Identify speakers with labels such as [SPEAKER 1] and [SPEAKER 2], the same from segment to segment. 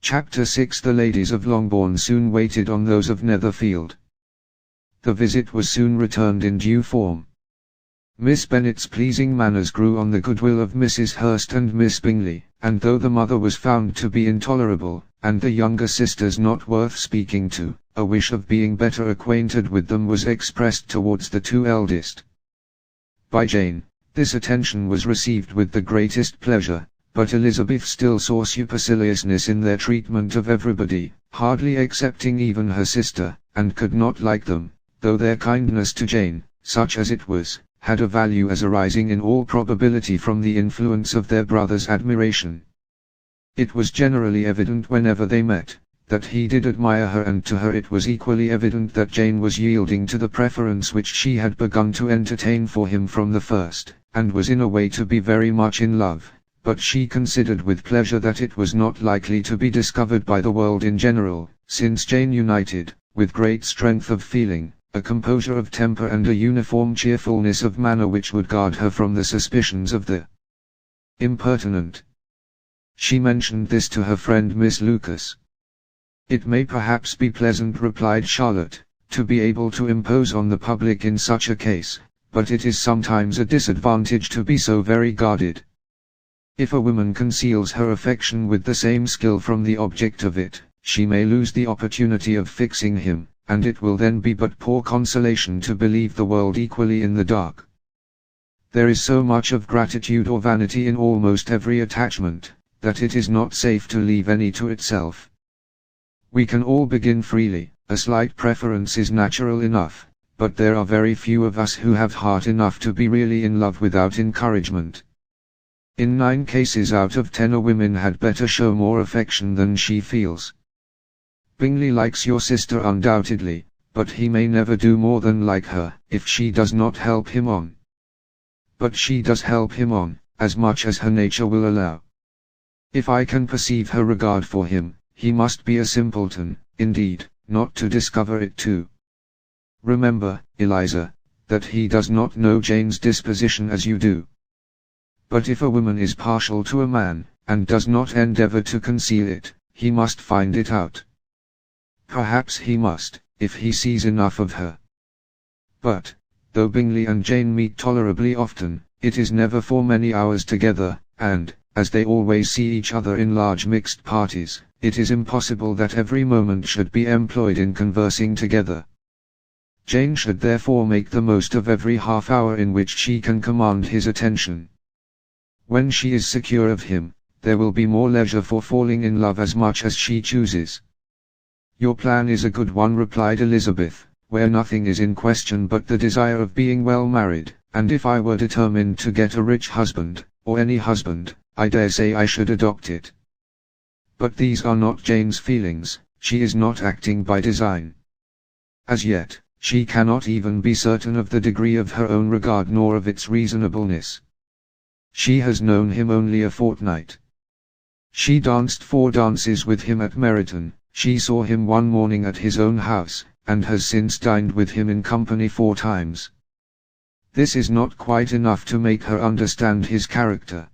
[SPEAKER 1] Chapter 6. The ladies of Longbourn soon waited on those of Netherfield. The visit was soon returned in due form. Miss Bennet's pleasing manners grew on the goodwill of Mrs. Hurst and Miss Bingley, and though the mother was found to be intolerable, and the younger sisters not worth speaking to, a wish of being better acquainted with them was expressed towards the two eldest. By Jane, this attention was received with the greatest pleasure, but Elizabeth still saw superciliousness in their treatment of everybody, hardly excepting even her sister, and could not like them, though their kindness to Jane, such as it was, had a value as arising in all probability from the influence of their brother's admiration. It was generally evident whenever they met, that he did admire her, and to her it was equally evident that Jane was yielding to the preference which she had begun to entertain for him from the first, and was in a way to be very much in love, but she considered with pleasure that it was not likely to be discovered by the world in general, since Jane united, with great strength of feeling, a composure of temper and a uniform cheerfulness of manner which would guard her from the suspicions of the impertinent. She mentioned this to her friend Miss Lucas. "It may perhaps be pleasant," replied Charlotte, "to be able to impose on the public in such a case, but it is sometimes a disadvantage to be so very guarded. If a woman conceals her affection with the same skill from the object of it, she may lose the opportunity of fixing him, and it will then be but poor consolation to believe the world equally in the dark. There is so much of gratitude or vanity in almost every attachment, that it is not safe to leave any to itself. We can all begin freely, a slight preference is natural enough, but there are very few of us who have heart enough to be really in love without encouragement. In 9 cases out of 10 a woman had better show more affection than she feels. Bingley likes your sister undoubtedly, but he may never do more than like her, if she does not help him on. But she does help him on, as much as her nature will allow. If I can perceive her regard for him, he must be a simpleton, indeed, not to discover it too. Remember, Eliza, that he does not know Jane's disposition as you do. But if a woman is partial to a man, and does not endeavor to conceal it, he must find it out. Perhaps he must, if he sees enough of her. But, though Bingley and Jane meet tolerably often, it is never for many hours together, and, as they always see each other in large mixed parties, it is impossible that every moment should be employed in conversing together. Jane should therefore make the most of every half hour in which she can command his attention. When she is secure of him, there will be more leisure for falling in love as much as she chooses. "Your plan is a good one," replied Elizabeth, "where nothing is in question but the desire of being well married, and if I were determined to get a rich husband, or any husband, I dare say I should adopt it. But these are not Jane's feelings, she is not acting by design. As yet, she cannot even be certain of the degree of her own regard nor of its reasonableness. She has known him only a fortnight. She danced 4 dances with him at Meryton, she saw him one morning at his own house, and has since dined with him in company 4 times. This is not quite enough to make her understand his character.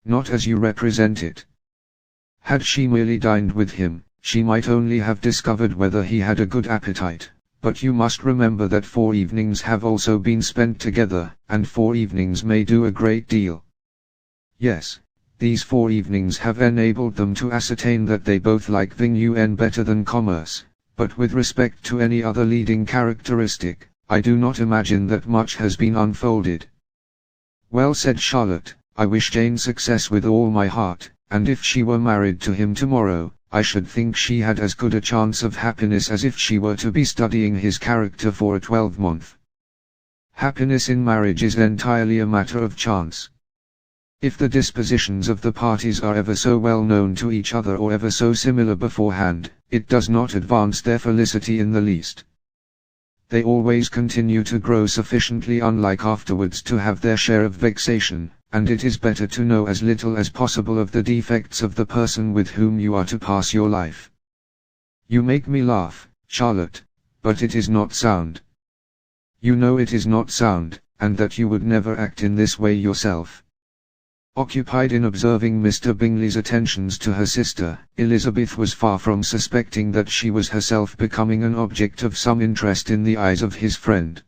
[SPEAKER 1] Not as you represent it. Had she merely dined with him, she might only have discovered whether he had a good appetite, but you must remember that 4 evenings have also been spent together, and 4 evenings may do a great deal. Yes, these 4 evenings have enabled them to ascertain that they both like Vignes better than commerce, but with respect to any other leading characteristic, I do not imagine that much has been unfolded." "Well," said Charlotte, "I wish Jane success with all my heart, and if she were married to him tomorrow, I should think she had as good a chance of happiness as if she were to be studying his character for a 12-month. Happiness in marriage is entirely a matter of chance. If the dispositions of the parties are ever so well known to each other or ever so similar beforehand, it does not advance their felicity in the least. They always continue to grow sufficiently unlike afterwards to have their share of vexation, and it is better to know as little as possible of the defects of the person with whom you are to pass your life." "You make me laugh, Charlotte, but it is not sound. You know it is not sound, and that you would never act in this way yourself." Occupied in observing Mr. Bingley's attentions to her sister, Elizabeth was far from suspecting that she was herself becoming an object of some interest in the eyes of his friend.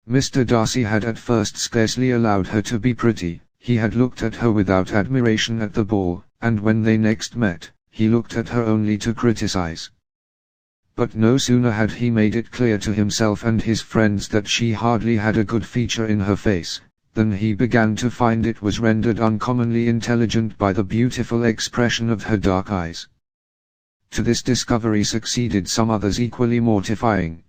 [SPEAKER 1] Mr. Darcy had at first scarcely allowed her to be pretty. He had looked at her without admiration at the ball, and when they next met, he looked at her only to criticize. But no sooner had he made it clear to himself and his friends that she hardly had a good feature in her face, than he began to find it was rendered uncommonly intelligent by the beautiful expression of her dark eyes. To this discovery succeeded some others equally mortifying.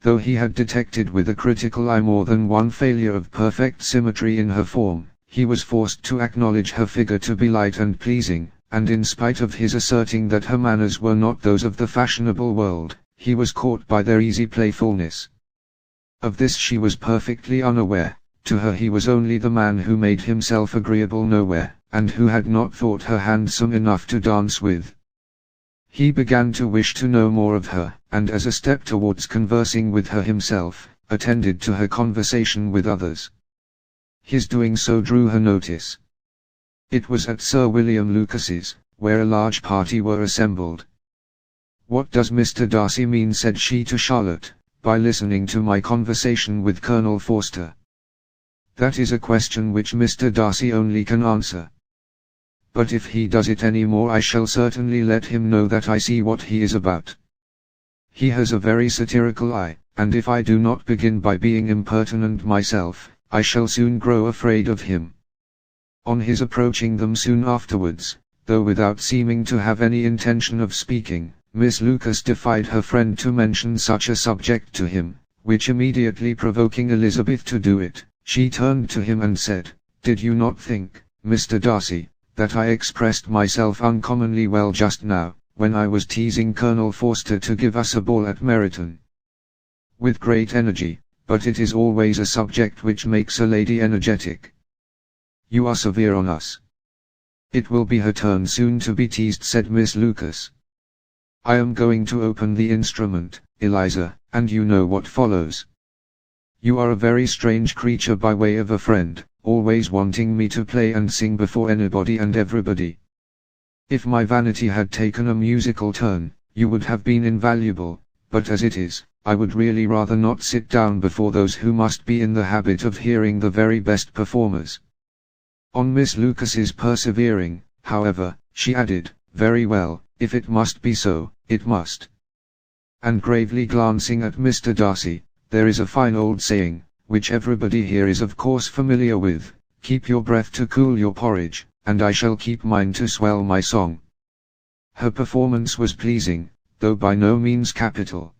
[SPEAKER 1] Though he had detected with a critical eye more than one failure of perfect symmetry in her form, he was forced to acknowledge her figure to be light and pleasing, and in spite of his asserting that her manners were not those of the fashionable world, he was caught by their easy playfulness. Of this she was perfectly unaware. To her he was only the man who made himself agreeable nowhere, and who had not thought her handsome enough to dance with. He began to wish to know more of her, and as a step towards conversing with her himself, attended to her conversation with others. His doing so drew her notice. It was at Sir William Lucas's, where a large party were assembled. "What does Mr. Darcy mean," said she to Charlotte, "by listening to my conversation with Colonel Forster? That is a question which Mr. Darcy only can answer. But if he does it any more I shall certainly let him know that I see what he is about. He has a very satirical eye, and if I do not begin by being impertinent myself, I shall soon grow afraid of him." On his approaching them soon afterwards, though without seeming to have any intention of speaking, Miss Lucas defied her friend to mention such a subject to him, which immediately provoking Elizabeth to do it, she turned to him and said, "Did you not think, Mr. Darcy, that I expressed myself uncommonly well just now, when I was teasing Colonel Forster to give us a ball at Meryton?" "With great energy, but it is always a subject which makes a lady energetic. You are severe on us." "It will be her turn soon to be teased," said Miss Lucas. "I am going to open the instrument, Eliza, and you know what follows. You are a very strange creature by way of a friend, always wanting me to play and sing before anybody and everybody. If my vanity had taken a musical turn, you would have been invaluable, but as it is, I would really rather not sit down before those who must be in the habit of hearing the very best performers." On Miss Lucas's persevering, however, she added, "Very well, if it must be so, it must." And gravely glancing at Mr. Darcy, "There is a fine old saying, which everybody here is of course familiar with, 'Keep your breath to cool your porridge,' and I shall keep mine to swell my song." Her performance was pleasing, though by no means capital.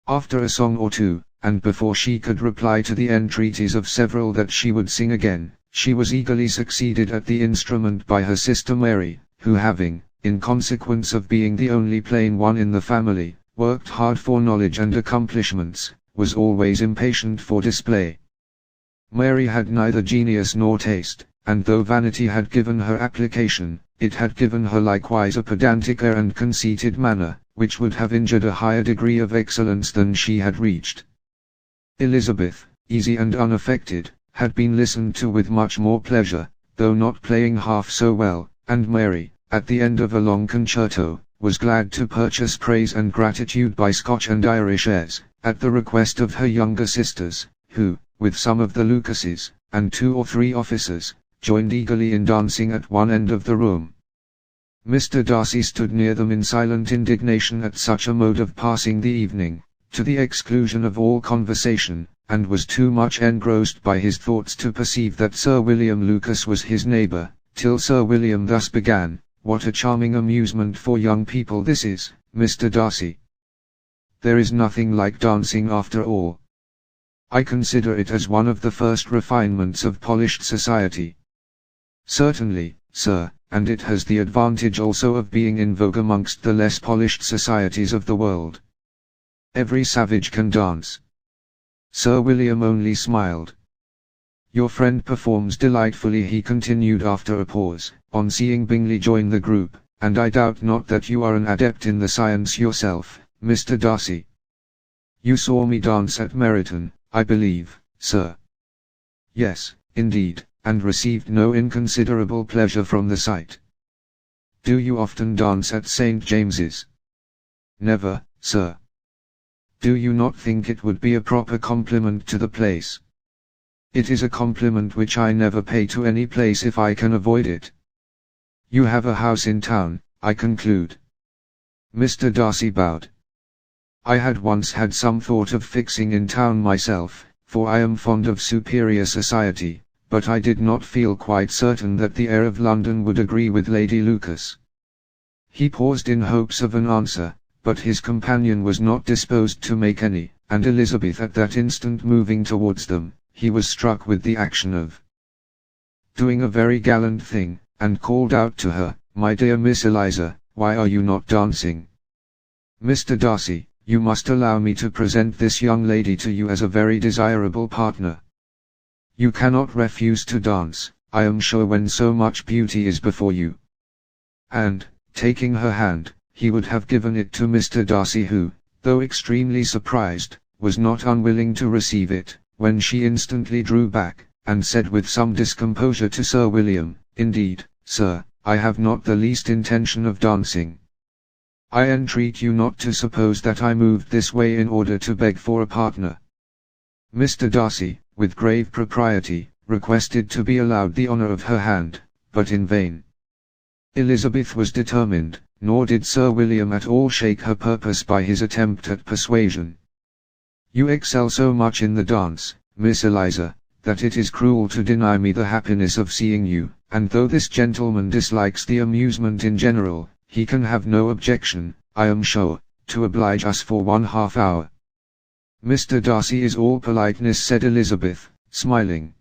[SPEAKER 1] After a song or two, and before she could reply to the entreaties of several that she would sing again, she was eagerly succeeded at the instrument by her sister Mary, who having, in consequence of being the only plain one in the family, worked hard for knowledge and accomplishments, was always impatient for display. Mary had neither genius nor taste, and though vanity had given her application, it had given her likewise a pedantic air and conceited manner, which would have injured a higher degree of excellence than she had reached. Elizabeth, easy and unaffected, had been listened to with much more pleasure, though not playing half so well, and Mary, at the end of a long concerto, was glad to purchase praise and gratitude by Scotch and Irish airs, at the request of her younger sisters, who, with some of the Lucases, and 2 or 3 officers, joined eagerly in dancing at one end of the room. Mr. Darcy stood near them in silent indignation at such a mode of passing the evening, to the exclusion of all conversation, and was too much engrossed by his thoughts to perceive that Sir William Lucas was his neighbour, till Sir William thus began, "What a charming amusement for young people this is, Mr. Darcy. There is nothing like dancing after all. I consider it as one of the first refinements of polished society." "Certainly, sir, and it has the advantage also of being in vogue amongst the less polished societies of the world. Every savage can dance." Sir William only smiled. "Your friend performs delightfully," he continued after a pause, on seeing Bingley join the group, "and I doubt not that you are an adept in the science yourself, Mr. Darcy. You saw me dance at Meryton, I believe, sir?" "Yes, indeed, and received no inconsiderable pleasure from the sight. "Do you often dance at St. James's?" "Never, sir." "Do you not think it would be a proper compliment to the place?" "It is a compliment which I never pay to any place if I can avoid it." "You have a house in town, I conclude?" Mr. Darcy bowed. "I had once had some thought of fixing in town myself, for I am fond of superior society, but I did not feel quite certain that the air of London would agree with Lady Lucas." He paused in hopes of an answer, but his companion was not disposed to make any, and Elizabeth at that instant moving towards them, he was struck with the action of doing a very gallant thing, and called out to her, "My dear Miss Eliza, why are you not dancing?" "Mr. Darcy, you must allow me to present this young lady to you as a very desirable partner. You cannot refuse to dance, I am sure, when so much beauty is before you." And, taking her hand, he would have given it to Mr. Darcy, who, though extremely surprised, was not unwilling to receive it, when she instantly drew back, and said with some discomposure to Sir William, "Indeed, sir, I have not the least intention of dancing. I entreat you not to suppose that I moved this way in order to beg for a partner." Mr. Darcy, with grave propriety, requested to be allowed the honour of her hand, but in vain. Elizabeth was determined, nor did Sir William at all shake her purpose by his attempt at persuasion. "You excel so much in the dance, Miss Eliza, that it is cruel to deny me the happiness of seeing you, and though this gentleman dislikes the amusement in general, he can have no objection, I am sure, to oblige us for 1/2 hour." "Mr. Darcy is all politeness," said Elizabeth, smiling.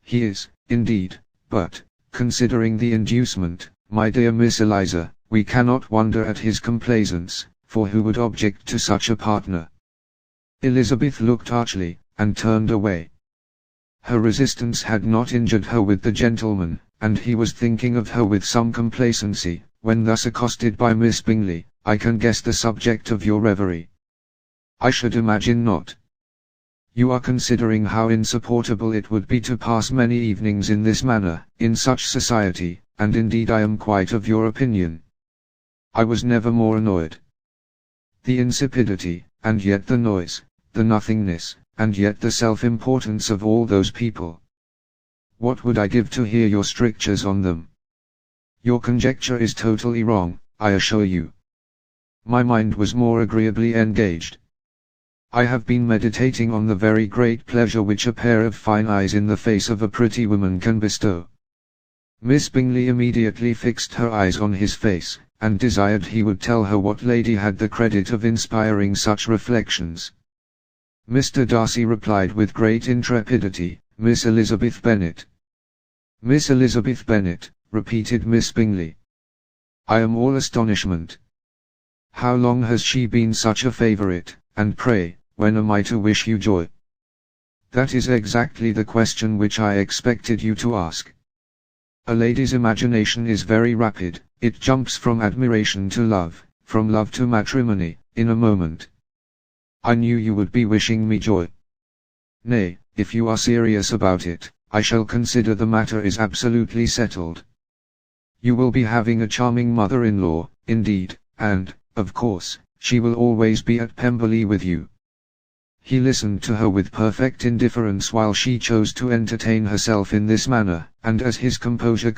[SPEAKER 1] "He is, indeed, but, considering the inducement, my dear Miss Eliza, we cannot wonder at his complaisance, for who would object to such a partner?" Elizabeth looked archly, and turned away. Her resistance had not injured her with the gentleman, and he was thinking of her with some complacency, when thus accosted by Miss Bingley. "I can guess the subject of your reverie." "I should imagine not. You are considering how insupportable it would be to pass many evenings in this manner, in such society, and indeed I am quite of your opinion. I was never more annoyed. The insipidity, and yet the noise, the nothingness, and yet the self-importance of all those people. What would I give to hear your strictures on them? Your conjecture is totally wrong, I assure you. My mind was more agreeably engaged. I have been meditating on the very great pleasure which a pair of fine eyes in the face of a pretty woman can bestow." Miss Bingley immediately fixed her eyes on his face, and desired he would tell her what lady had the credit of inspiring such reflections. Mr. Darcy replied with great intrepidity, "Miss Elizabeth Bennet." "Miss Elizabeth Bennet," repeated Miss Bingley. "I am all astonishment. How long has she been such a favourite, and pray, when am I to wish you joy?" "That is exactly the question which I expected you to ask. A lady's imagination is very rapid, it jumps from admiration to love, from love to matrimony, in a moment. I knew you would be wishing me joy. Nay, if you are serious about it, I shall consider the matter is absolutely settled. You will be having a charming mother-in-law, indeed, and, of course, she will always be at Pemberley with you." He listened to her with perfect indifference while she chose to entertain herself in this manner, and as his composure